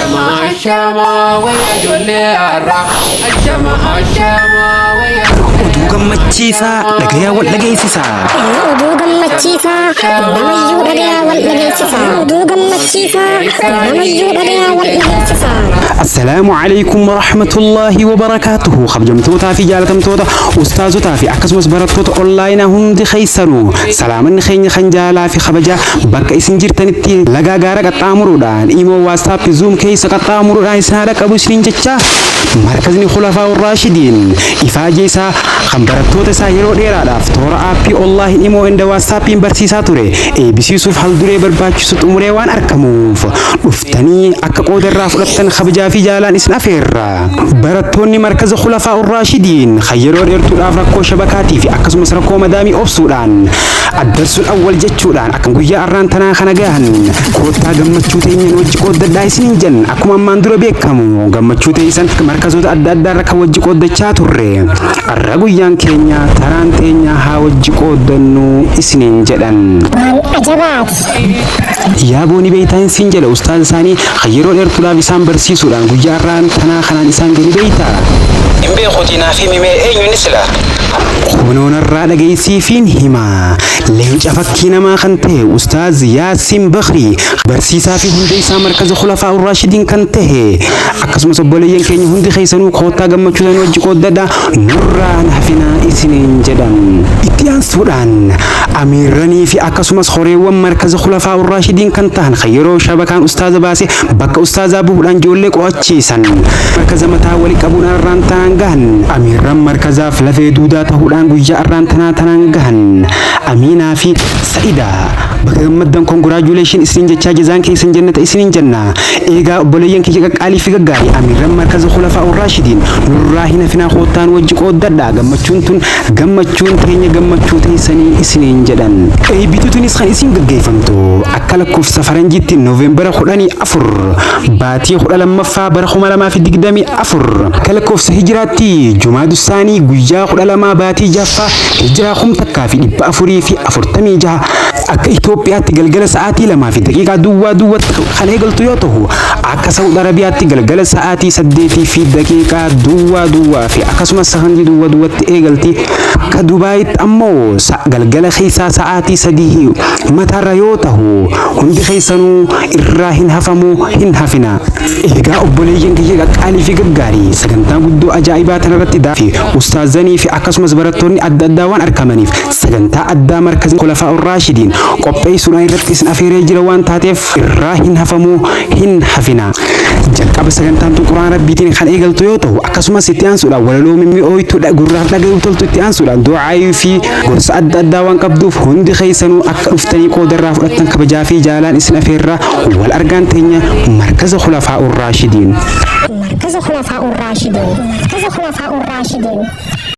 الشما ويا جوليارا الشما ويا oduu gammachiisaa dhagayaa wal dhageessisaa. Oduu gammachiisaa namayyuu dhagayaa wal dhageessisaa. Oduu gammachiisaa namayyuu dhagayaa wal dhageessisaa. Assalaamu alaykum wa rahmatullahi wa barakaatuhu. Kabajamtootaa fi jaalatamtoota ustaazotaa fi akkasumas barattoota onlaayinaa hundi keessanuu salaamanni keenya kan jaalaa fi kabajaa bakka isin jirtanitti lagaa gaara qaxxaamuruudhaan imoo waatsaappii zuum keessa qaxxaamuruudhaan isin haadha qabu isiniin jecha markazni khulafaa urraashidiin ifaajee isaa kan barattoota isaa yeroo dheeraadhaaf toora aappii onlaayin imoo inda waatsaappiin barsiisaa ture eebbisiisuuf halduree barbaachisu xumuree waan argamuuf dhuftanii akka qoodarraa fudhattan kabajaa fi jaalaan isin afeerra. Barattoonni markaza khulafaa urraashidiin kan yeroo dheertuudhaaf rakkoo shabakaatii fi akkasumas rakkoo madaamii obsuudhaan addarsuun awwal jechuudhaan akka guyyaa arraan tanaa kana gahan koottaa gammachuu teenyaan wajji qooddadhaa isiniin jenna. Akkuma ammaan dura beekamu gammachuu teessan markazoota adda addaarra kan wajji qooddachaa turre arra guyyaan keenya taraan teenya haa wajji qooddannu isiniin jedhan. Waan ajabaati. Yaabooni beeytaan siin jedha ustaaz isaanii kan yeroo dheertuudhaaf isaan barsiisuudhaan guyyaa arraan tanaa kanaan isaan gadi beeytaa. Hin beekuutinaa fi mimee eenyuun sila? Kunoonarraa dhageessiifiin hima leenca fakkii namaa kan ta'e ustaaz Yaasiin Bakrii barsiisaa fi hunda isaa markaza khulafaa urraashidiin kan ta'e akkasumas obboleeyyan keenya hundi keessanuu koottaa gammachuusan wajji qooddadha nurraan hafinaa isiniin jedhan. Itti aansuudhaan amiirranii fi akkasumas horeewwan markaza khulafaa urraashidiin kan ta'an kan yeroo shabakaan ustaaza baase bakka ustaazaa bu'uudhaan ijoollee qo'achiisan markaza mataa walii qabuudhaan arraan tanaan gahan amiirran markazaaf lafee duudaa ta'uudhaan guyyaa arraan tanaan gahan Aminaa fi Sa'idaa bakka gammaddan congratulations isin jechaa jazaan keessan jannata isiniin jenna. Eegaa obboleeyyan kiyya qaqqaalii fi gaggaarii amiirran markaza khulafaa urraashidiin nurraa hin hafinaa koottaan wajji qooddadhaa gammachuun tun gammachuun teenya gammachuu teessanii isiniin jedhan. Eebbituunis kan isin gaggeeffamtu akka lakkoofsa faranjiitti Nooveembara 14 baatii 12ffaa bara 2024 akka lakkoofsa hijiraatti Jumaadu Saanii guyyaa 12 baatii 6ffaa hijiraa 1446 akka Itoophiyaatti galgala sa'aatii 2 fi daqiiqaa duwwaa kan eegaltu yoo ta'u akka Saudi Arabiyaatti galgala sa'aatii 8 fi daqiiqaa duwwaa fi akkasumas sahandii duwwaatti eegalti. Akka Dubaayitti ammoo galgala keessaa sa'aatii 3 mataarra yoo ta'u hundi keessanuu irraa hin hafamu hin hafina. Eegaa obboleeyyan kiyya qaqqaalii fi gaggaarii sagantaa guddoo ajaa'ibaa tanarratti daafi ustaazanii fi akkasumas barattoonni adda addaa waan argamaniif sagantaa addaa markaza khulafaa urraashidiin qopheessuudhaan irratti isin afeeree jira waan taateef irraa hin hafamu hin hafina. Jalqaba sagantaan tun quraana rabbiitiin kan eegaltu yoo ta'u akkasumas itti aansuudhaan walaloo mimmi'ooytu gurraaf dhaga'uu toltu itti aansuudhaan du'aayii fi gorsa adda addaa waan qabduuf hundi keessanuu akka dhuftanii qoodarraa fudhattan kabajaa fi jaalaan isin afeerraa wal argaan teenya markaza khulafaa urraashidiin. Markaza khulafaa urraashidiin. Markaza khulafaa urraashidiin.